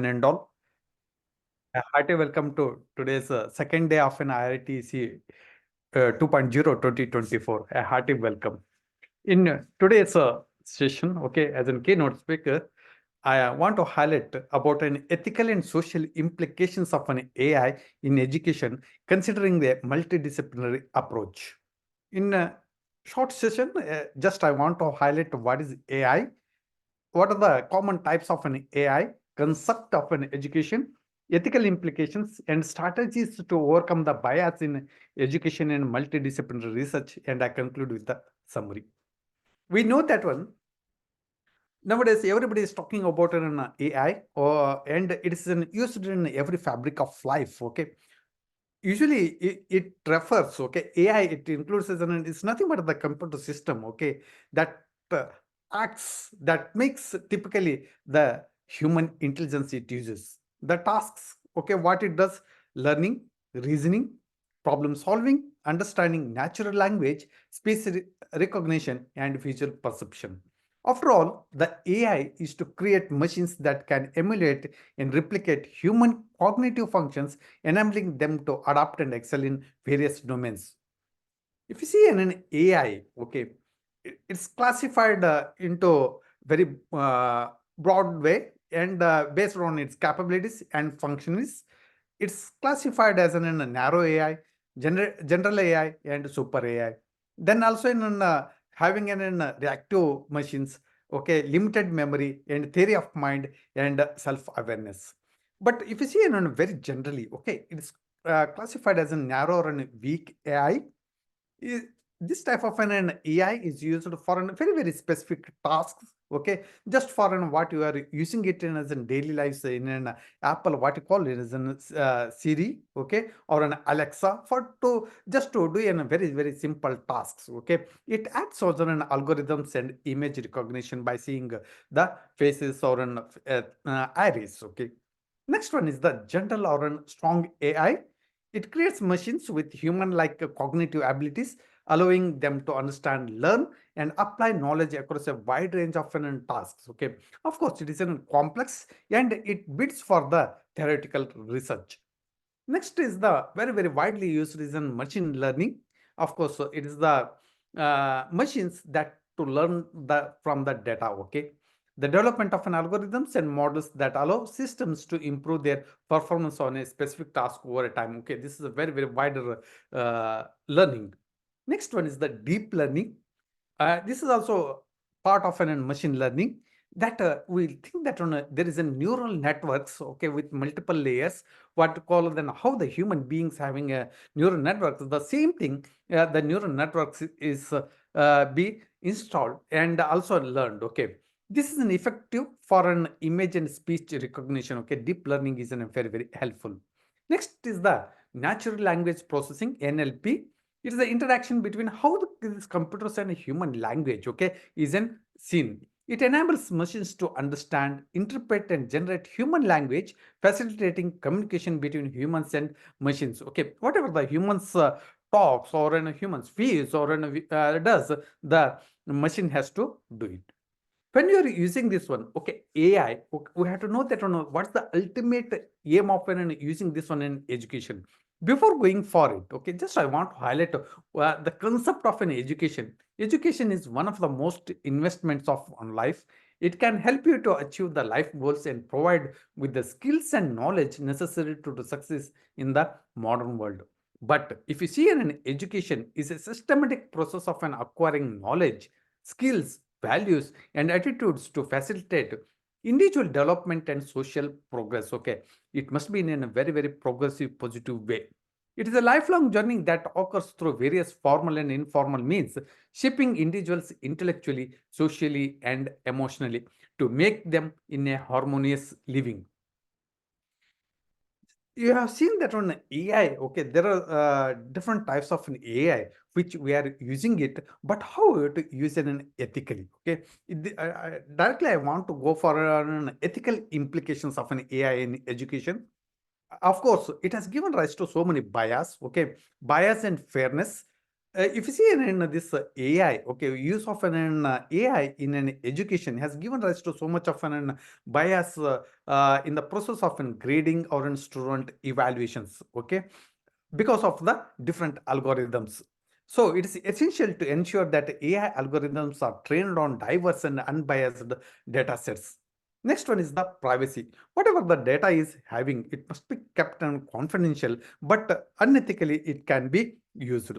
And all. A hearty welcome to today's second day of an IRTC 2.0 2024. A hearty welcome. In today's session, okay, as a keynote speaker, I want to highlight about an ethical and social implications of an AI in education, considering the multidisciplinary approach. In a short session, just I want to highlight what is AI, what are the common types of an AI, concept of an education, ethical implications, and strategies to overcome the bias in education and multidisciplinary research. And I conclude with the summary. We know that one. Nowadays, everybody is talking about an AI, and it is used in every fabric of life. Okay, usually it refers, okay, AI, it includes as an, it's nothing but the computer system, okay, that acts, that makes typically the human intelligence it uses, the tasks, okay, what it does: learning, reasoning, problem solving, understanding natural language, speech recognition, and visual perception. After all, the AI is to create machines that can emulate and replicate human cognitive functions, enabling them to adapt and excel in various domains. If you see an AI, okay, it's classified into very broad way, and based on its capabilities and functions, it's classified as a narrow AI, general AI, and super AI. Then also in having an reactive machines, okay, limited memory and theory of mind and self-awareness. But if you see in very generally, okay, it's classified as a narrow and weak AI. I- this type of an AI is used for a very, very specific tasks. Okay, just for what you are using it in as in daily lives in an Apple, what you call it as an Siri, okay, or an Alexa, for to just to do in a very, very simple tasks. Okay, it acts as an algorithms and image recognition by seeing the faces or an iris. Okay, next one is the general or an strong AI. It creates machines with human-like cognitive abilities, allowing them to understand, learn, and apply knowledge across a wide range of tasks. Okay, of course, it is complex and it bids for the theoretical research. Next is the very, very widely used is in machine learning. Of course, it is the machines that to learn the from the data. Okay, the development of an algorithms and models that allow systems to improve their performance on a specific task over a time. Okay, this is a very, very wider learning. Next one is the deep learning. This is also part of an machine learning, that we think that there is a neural networks, okay, with multiple layers, what to call then how the human beings having a neural networks, the same thing, the neural networks is be installed and also learned. Okay, this is an effective for an image and speech recognition. Okay, deep learning is an very, very helpful. Next is the natural language processing, NLP. It is the interaction between how these computers and human language, okay, is an scene. It enables machines to understand, interpret, and generate human language, facilitating communication between humans and machines. Okay, whatever the humans talks or a humans feels or does, the machine has to do it. When you are using this one, okay, AI, okay, we have to know that what's the ultimate aim of using this one in education. Before going for it, okay, just I want to highlight the concept of an education. Education is one of the most investments of on life. It can help you to achieve the life goals and provide with the skills and knowledge necessary to success in the modern world. But if you see an education is a systematic process of an acquiring knowledge, skills, values, and attitudes to facilitate individual development and social progress. Okay, it must be in a very, very progressive, positive way. It is a lifelong journey that occurs through various formal and informal means, shaping individuals intellectually, socially, and emotionally to make them in a harmonious living. You have seen that on AI, okay, there are different types of an AI which we are using it, but how to use it ethically, okay? Directly, I want to go for an ethical implications of an AI in education. Of course, it has given rise to so many bias, okay, bias and fairness. if you see in this AI, okay, use of an AI in an education has given rise to so much of an bias in the process of an grading or in student evaluations, okay, because of the different algorithms. So it is essential to ensure that AI algorithms are trained on diverse and unbiased data sets. Next one is the privacy. Whatever the data is having, it must be kept confidential, but unethically it can be used.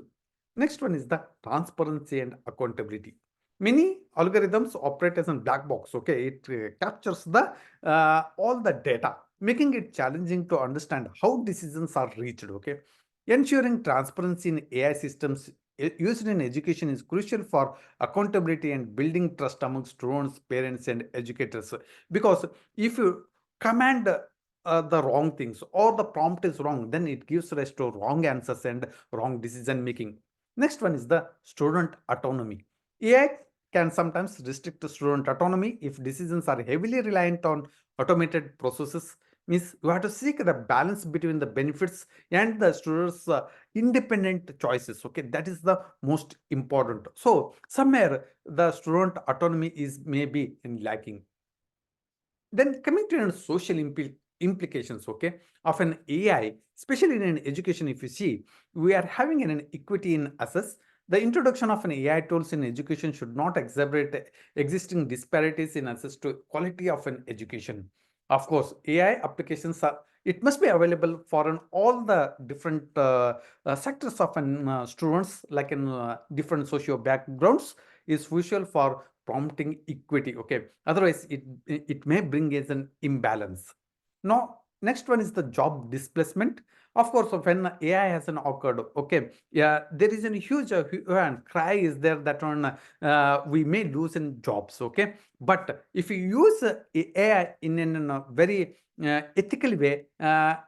Next one is the transparency and accountability. Many algorithms operate as a black box. Okay, it captures the all the data, making it challenging to understand how decisions are reached. Okay, ensuring transparency in AI systems used in education is crucial for accountability and building trust among students, parents, and educators. Because if you command the wrong things or the prompt is wrong, then it gives rise to wrong answers and wrong decision making. Next one is the student autonomy. AI can sometimes restrict the student autonomy if decisions are heavily reliant on automated processes. Means you have to seek the balance between the benefits and the students' independent choices. Okay, that is the most important. So somewhere the student autonomy is maybe in lacking. Then coming to social implications, okay, of an AI, especially in education, if you see, we are having an equity in access. The introduction of an AI tools in education should not exacerbate existing disparities in access to quality of an education. Of course, AI applications are, it must be available for all the different sectors of an students, like in different socio backgrounds, is crucial for prompting equity. Okay, otherwise it may bring as an imbalance. Now next one is the job displacement. Of course, when AI has an occurred, okay, yeah, there is a huge and cry is there that on we may lose in jobs. Okay, but if you use AI in a very ethical way,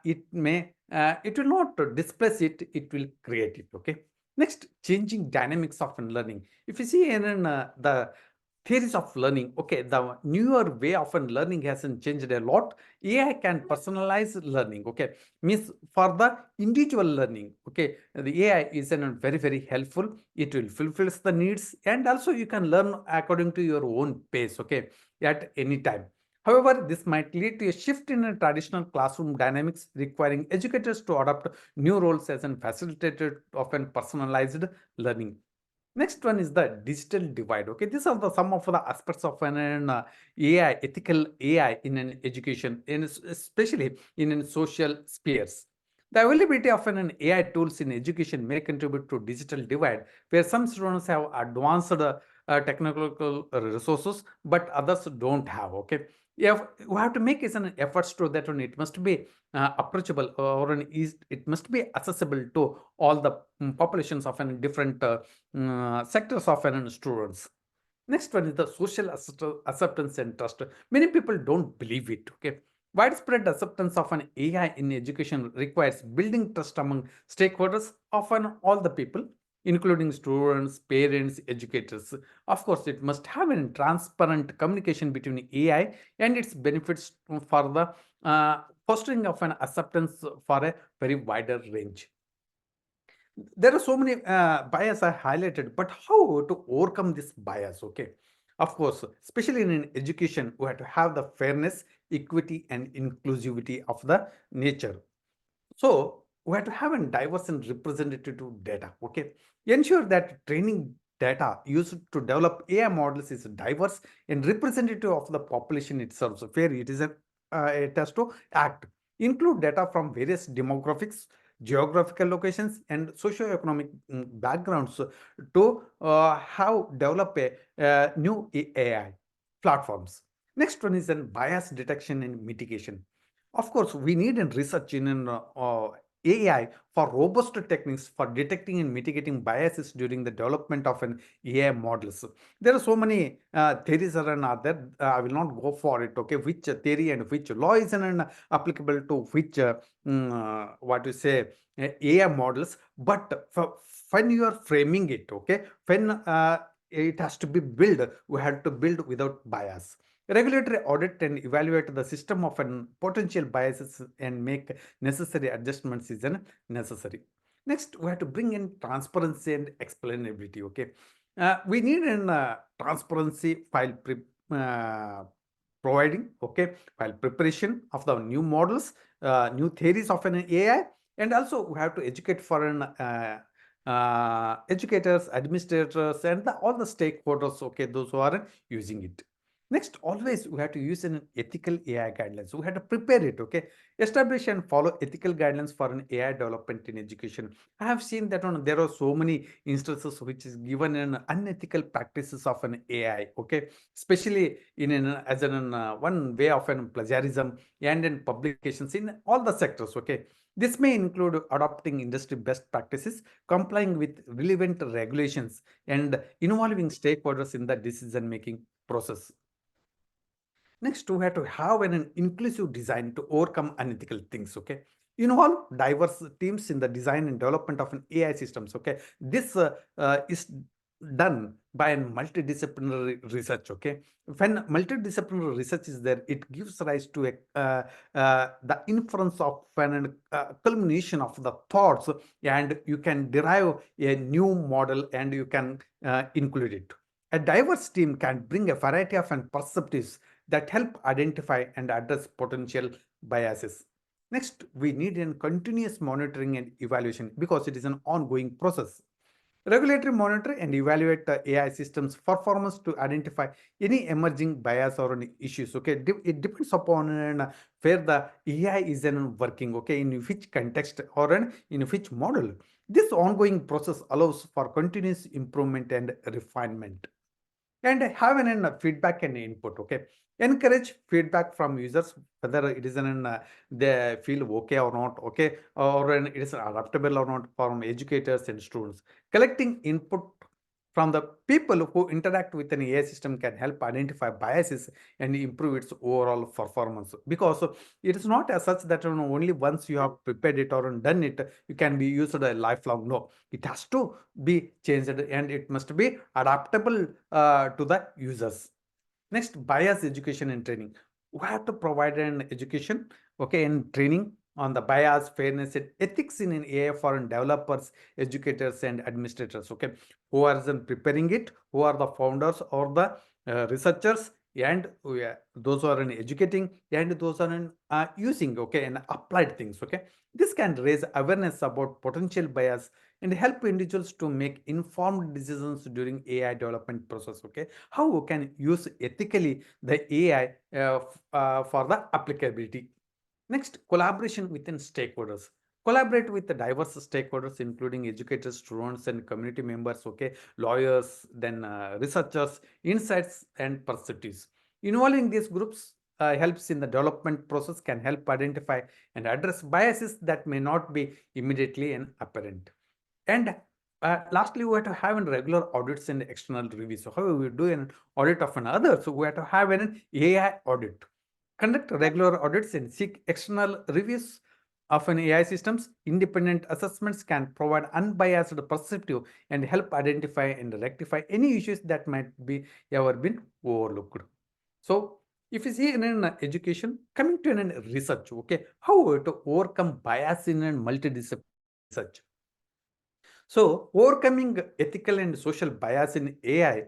it will not displace it, it will create it. Okay, next, changing dynamics of learning. If you see in the theories of learning, okay, the newer way of learning hasn't changed a lot. AI can personalize learning, okay, means for the individual learning, okay, the AI is very, very helpful. It will fulfills the needs, and also you can learn according to your own pace, okay, at any time. However, this might lead to a shift in a traditional classroom dynamics, requiring educators to adopt new roles as an facilitator of an personalized learning. Next one is the digital divide. Okay, these are the some of the aspects of an AI, ethical AI in an education, especially in an social spheres. The availability of an AI tools in education may contribute to digital divide, where some students have advanced technological resources, but others don't have. Okay, you have to make an efforts to that one. It must be approachable, or it must be accessible to all the populations of an different sectors of an students. Next one is the social acceptance and trust. Many people don't believe it. Okay, widespread acceptance of an AI in education requires building trust among stakeholders, often all the people, including students, parents, educators. Of course, it must have a transparent communication between AI and its benefits for the fostering of an acceptance for a very wider range. There are so many bias I highlighted, but how to overcome this bias? Okay, of course, especially in education, we have to have the fairness, equity, and inclusivity of the nature. So we have to have a diverse and representative data. Okay, ensure that training data used to develop AI models is diverse and representative of the population itself. So fair, it has to act. Include data from various demographics, geographical locations, and socioeconomic backgrounds to have develop a new AI platforms. Next one is then bias detection and mitigation. Of course, we need in research in an AI for robust techniques for detecting and mitigating biases during the development of an AI models. There are so many theories are there. I will not go for it. Okay, which theory and which law is applicable to which what you say AI models. But when you are framing it, okay, when it has to be built, we have to build without bias. Regulatory audit and evaluate the system of an potential biases and make necessary adjustments is necessary. Next, we have to bring in transparency and explainability. Okay, we need an transparency uh, providing. Okay, file preparation of the new models, new theories of an AI, and also we have to educate for an educators, administrators, and all the stakeholders. Okay, those who are using it. Next, always we have to use an ethical AI guidelines. We have to prepare it. Okay, establish and follow ethical guidelines for an AI development in education. I have seen that there are so many instances which is given an unethical practices of an AI. Okay, especially in an as an one way of an plagiarism and in publications in all the sectors. Okay, this may include adopting industry best practices, complying with relevant regulations, and involving stakeholders in the decision making process. Next, we have to have an inclusive design to overcome unethical things. Okay, involve diverse teams in the design and development of an AI systems. Okay, this is done by a multidisciplinary research. Okay, when multidisciplinary research is there, it gives rise to the inference of an culmination of the thoughts, and you can derive a new model and you can include it. A diverse team can bring a variety of perspectives that help identify and address potential biases. Next, we need a continuous monitoring and evaluation because it is an ongoing process. Regulatory monitor and evaluate the AI systems performance to identify any emerging bias or any issues. Okay, it depends upon where the AI is working. Okay, in which context or in which model. This ongoing process allows for continuous improvement and refinement. And have an feedback and input. Okay, encourage feedback from users, whether it is they feel okay or not. Okay, or it is adaptable or not, from educators and students. Collecting input from the people who interact with an AI system can help identify biases and improve its overall performance, because it is not as such that only once you have prepared it or done it, you can be used a lifelong. No, it has to be changed and it must be adaptable to the users. Next, bias education and training. We have to provide an education, okay, and training on the bias, fairness, and ethics in an AI for developers, educators, and administrators. Okay, who are preparing it, who are the founders or the researchers, and those who are educating and those are using. Okay, and applied things. Okay, this can raise awareness about potential bias and help individuals to make informed decisions during AI development process. Okay, how we can use ethically the AI for the applicability. Next, collaboration within stakeholders. Collaborate with the diverse stakeholders, including educators, students, and community members. Okay, lawyers, then researchers, insights, and perspectives. Involving these groups helps in the development process, can help identify and address biases that may not be immediately and apparent. And lastly, we have to have regular audits and external reviews. So, how we do an audit of another? So, we have to have an AI audit. Conduct regular audits and seek external reviews of an AI systems. Independent assessments can provide unbiased perspective and help identify and rectify any issues that might be ever been overlooked. So, if you see in an education, coming to an research, okay, how to overcome bias in a multidisciplinary research. So, overcoming ethical and social bias in AI,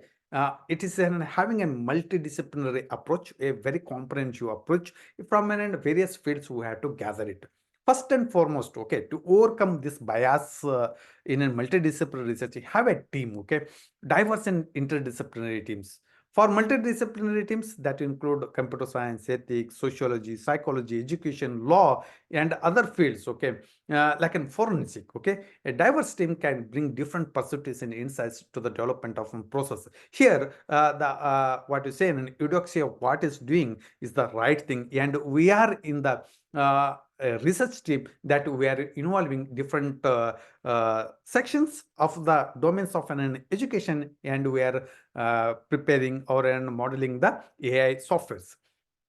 it is having a multidisciplinary approach, a very comprehensive approach from various fields. We have to gather it. First and foremost, okay, to overcome this bias in a multidisciplinary research, have a team, okay, diverse and interdisciplinary teams. For multidisciplinary teams that include computer science, ethics, sociology, psychology, education, law, and other fields, okay, like in forensic. Okay, a diverse team can bring different perspectives and insights to the development of a process. Here, the what you say in eudoxy of what is doing is the right thing, and we are in the research team that we are involving different sections of the domains of an education, and we are preparing or modeling the AI softwares.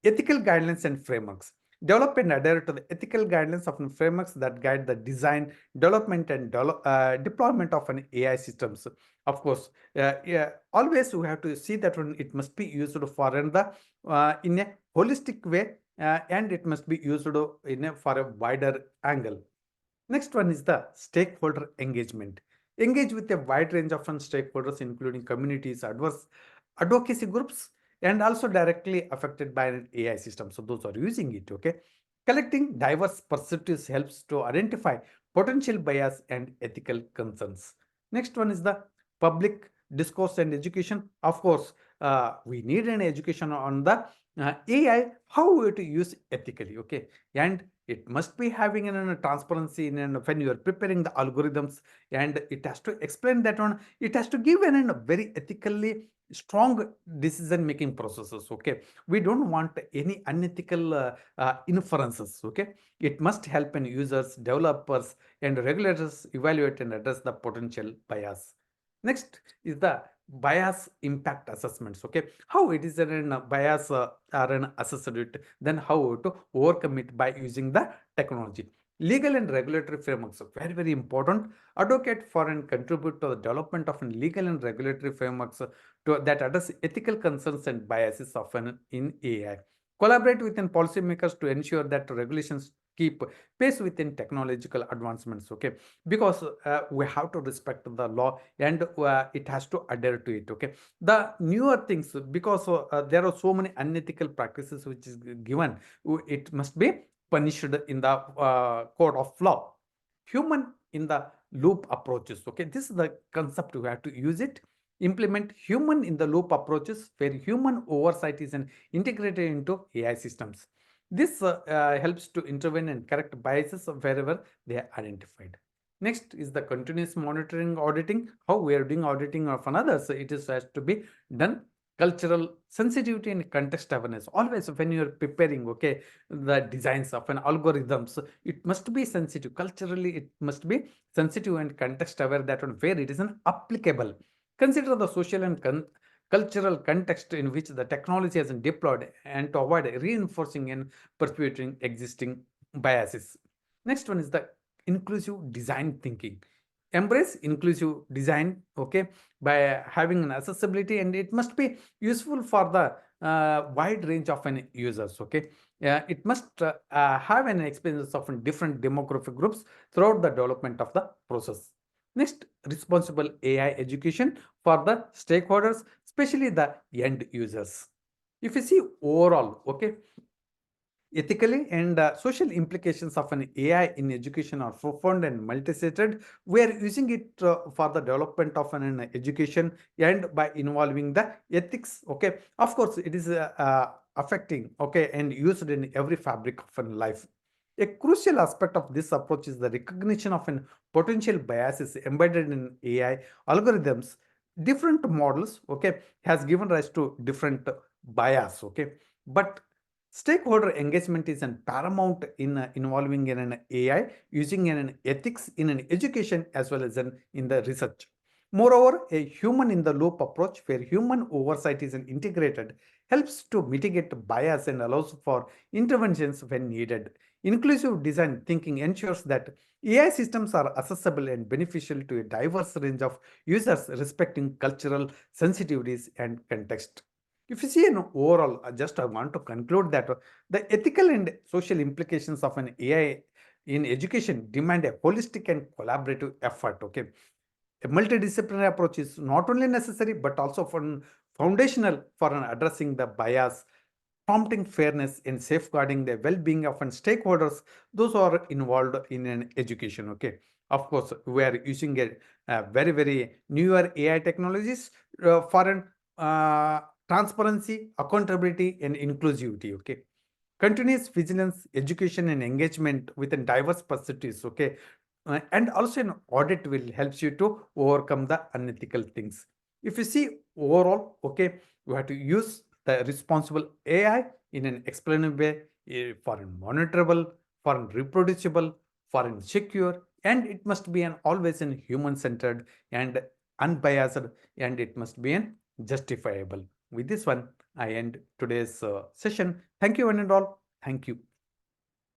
Ethical guidelines and frameworks. Develop and adhere to the ethical guidelines of frameworks that guide the design, development, and deployment of an AI systems. Of course, yeah, always we have to see that it must be used for in a holistic way, and it must be used for a wider angle. Next one is the stakeholder engagement. Engage with a wide range of stakeholders, including communities, advocacy groups, and also directly affected by an AI system. So those are using it. Okay, collecting diverse perspectives helps to identify potential bias and ethical concerns. Next one is the public discourse and education. Of course, we need an education on the AI, how to use ethically. Okay, and it must be having a transparency in when you are preparing the algorithms, and it has to explain that one. It has to give a very ethically strong decision making processes. Okay, we don't want any unethical inferences. Okay, it must help in users, developers, and regulators evaluate and address the potential bias. Next is the bias impact assessments. Okay, how it is a bias or an assessed it, then how to overcome it by using the technology. Legal and regulatory frameworks are very, very important. Advocate for and contribute to the development of legal and regulatory frameworks that address ethical concerns and biases often in AI. Collaborate with policymakers to ensure that regulations keep pace within technological advancements. Okay, because we have to respect the law, and it has to adhere to it. Okay, the newer things, because there are so many unethical practices which is given, it must be punished in the code of law. Human in the loop approaches. Okay, this is the concept. We have to use it. Implement human in the loop approaches where human oversight is integrated into AI systems. This helps to intervene and correct biases wherever they are identified. Next is the continuous monitoring auditing. How we are doing auditing of another. So it is has to be done. Cultural sensitivity and context awareness. Always when you are preparing, okay, the designs of an algorithms, it must be sensitive. Culturally, it must be sensitive and context aware, that one where it is an applicable. Consider the social and cultural context in which the technology has been deployed, and to avoid reinforcing and perpetuating existing biases. Next one is the inclusive design thinking. Embrace inclusive design, okay, by having an accessibility, and it must be useful for the wide range of an users. Okay, it must have an experience of different demographic groups throughout the development of the process. Next, responsible AI education for the stakeholders, especially the end users. If you see overall, okay, ethically and social implications of an AI in education are profound and multifaceted. We are using it for the development of an education, and by involving the ethics. Okay, of course, it is affecting, okay, and used in every fabric of life. A crucial aspect of this approach is the recognition of an potential biases embedded in AI algorithms. Different models, okay, has given rise to different bias. Okay, but stakeholder engagement is an paramount in involving in an AI, using an ethics in an education as well as in the research. Moreover, a human in the loop approach where human oversight is integrated helps to mitigate bias and allows for interventions when needed. Inclusive design thinking ensures that AI systems are accessible and beneficial to a diverse range of users, respecting cultural sensitivities and context. If you see an overall, just I want to conclude that the ethical and social implications of an AI in education demand a holistic and collaborative effort. Okay, a multidisciplinary approach is not only necessary but also foundational for addressing the bias, prompting fairness, and safeguarding the well-being of stakeholders, those who are involved in an education. Okay, of course, we are using a very, very newer AI technologies for an transparency, accountability, and inclusivity. Okay, continuous vigilance, education, and engagement with a diverse perspectives. Okay, and also an audit will helps you to overcome the unethical things. If you see overall, okay, you have to use the responsible AI in an explainable way, for an monitorable, for an reproducible, for an secure, and it must be an always an human centered and unbiased, and it must be an justifiable. With this one, I end today's session. Thank you, one and all. Thank you.